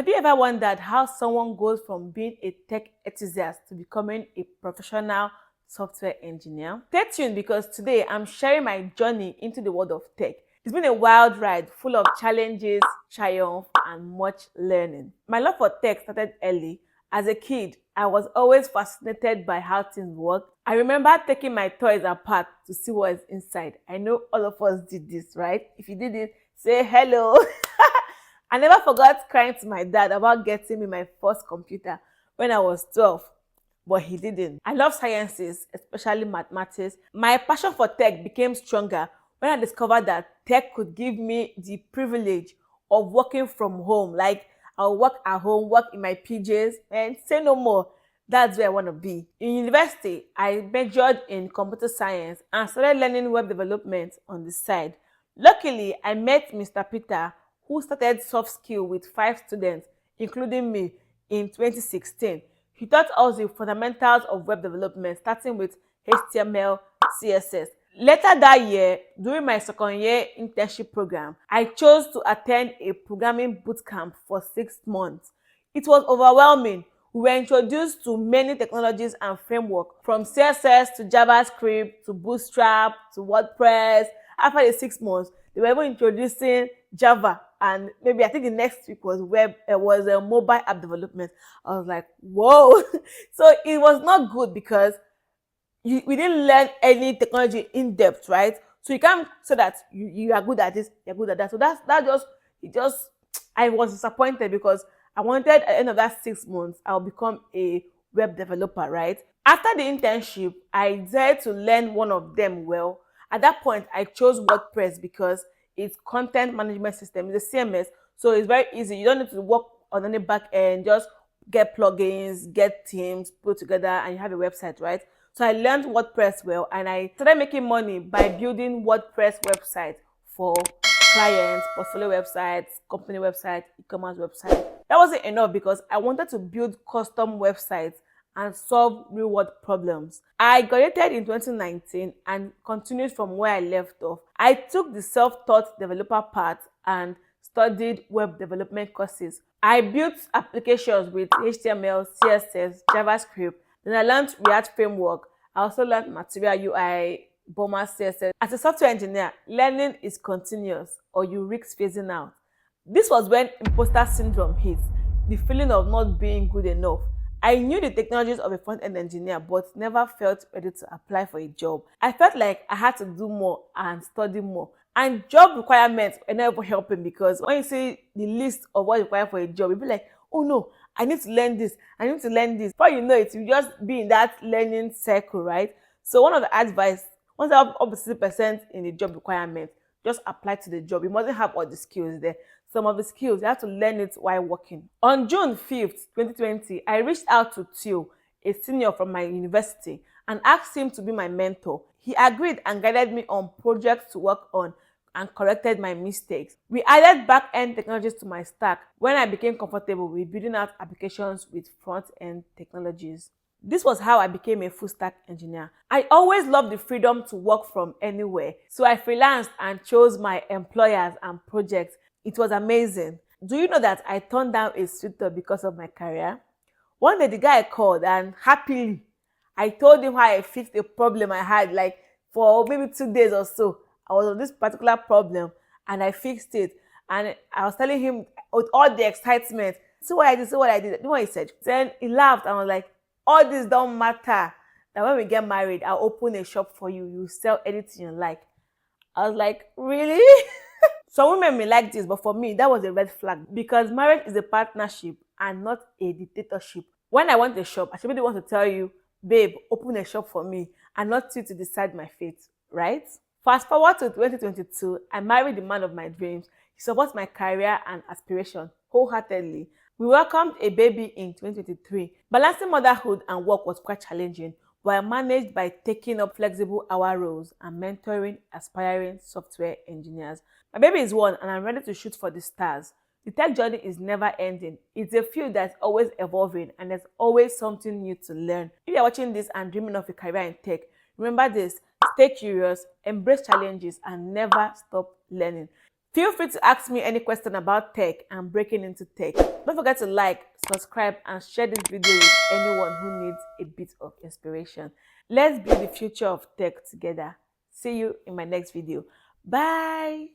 Have you ever wondered how someone goes from being a tech enthusiast to becoming a professional software engineer? Stay tuned because today I'm sharing my journey into the world of tech. It's been a wild ride full of challenges, triumph, and much learning. My love for tech started early. As a kid, I was always fascinated by how things work. I remember taking my toys apart to see what is inside. I know all of us did this, right? If you did it, say hello. I never forgot crying to my dad about getting me my first computer when I was 12, but he didn't. I love sciences, especially mathematics. My passion for tech became stronger when I discovered that tech could give me the privilege of working from home. Like, I'll work at home, work in my PJs, and say no more. That's where I want to be. In university, I majored in computer science and started learning web development on the side. Luckily, I met Mr. Peter, who started soft skill with 5 students, including me, in 2016. He taught us the fundamentals of web development, starting with HTML, CSS. Later that year, during my second year internship program, I chose to attend a programming bootcamp for 6 months. It was overwhelming. We were introduced to many technologies and frameworks, from CSS to JavaScript to Bootstrap to WordPress. After the 6 months, they were even introducing Java, and maybe I think the next week was mobile app development. I was like, whoa. So it was not good because we didn't learn any technology in depth, right? So you can't say that you are good at this, you're good at that. So that just I was disappointed because I wanted at the end of that 6 months I'll become a web developer, right? After the internship, I decided to learn one of them well. At that point, I chose WordPress because it's content management system. It's a CMS, so it's very easy. You don't need to work on any back end. Just get plugins, get themes, put together, and you have a website, right? So I learned WordPress well, and I started making money by building WordPress websites for clients, portfolio websites, company websites, e-commerce websites. That wasn't enough because I wanted to build custom websites and solve real-world problems. I graduated in 2019 and continued from where I left off. I took the self-taught developer path and studied web development courses. I built applications with HTML, CSS, JavaScript. Then I learned React framework. I also learned Material UI, Bomber CSS. As a software engineer, learning is continuous or you risk phasing out. This was when imposter syndrome hits, the feeling of not being good enough. I knew the technologies of a front-end engineer but never felt ready to apply for a job. I felt like I had to do more and study more. And job requirements were never helping because when you see the list of what is required for a job, you'll be like, oh no, I need to learn this, I need to learn this. Before you know it, you just be in that learning circle, right? So one of the advice, once you have up to 60% in the job requirement, just apply to the job. You mustn't have all the skills there. Some of the skills, you have to learn it while working. On June 5th, 2020, I reached out to Theo, a senior from my university, and asked him to be my mentor. He agreed and guided me on projects to work on and corrected my mistakes. We added back-end technologies to my stack when I became comfortable with building out applications with front-end technologies. This was how I became a full-stack engineer. I always loved the freedom to work from anywhere, so I freelanced and chose my employers and projects. It was amazing. Do you know that I turned down a suitor because of my career? One day the guy called and happily, I told him how I fixed a problem I had, like for maybe 2 days or so. I was on this particular problem and I fixed it. And I was telling him with all the excitement, see what I did, see what I did. You know what he said? Then he laughed and was like, all this don't matter. That when we get married, I'll open a shop for you. You sell anything you like. I was like, really? Some women may like this, but for me, that was a red flag because marriage is a partnership and not a dictatorship. When I want a shop, I should be the one to tell you, babe, open a shop for me and not you to decide my fate, right? Fast forward to 2022, I married the man of my dreams. He supports my career and aspiration wholeheartedly. We welcomed a baby in 2023. Balancing motherhood and work was quite challenging, but I managed by taking up flexible hour roles and mentoring aspiring software engineers. My baby is 1 and I'm ready to shoot for the stars. The tech journey is never ending. It's a field that's always evolving and there's always something new to learn. If you're watching this and dreaming of a career in tech, remember this: stay curious, embrace challenges, and never stop learning. Feel free to ask me any question about tech and breaking into tech. Don't forget to like, subscribe, and share this video with anyone who needs a bit of inspiration. Let's build the future of tech together. See you in my next video. Bye.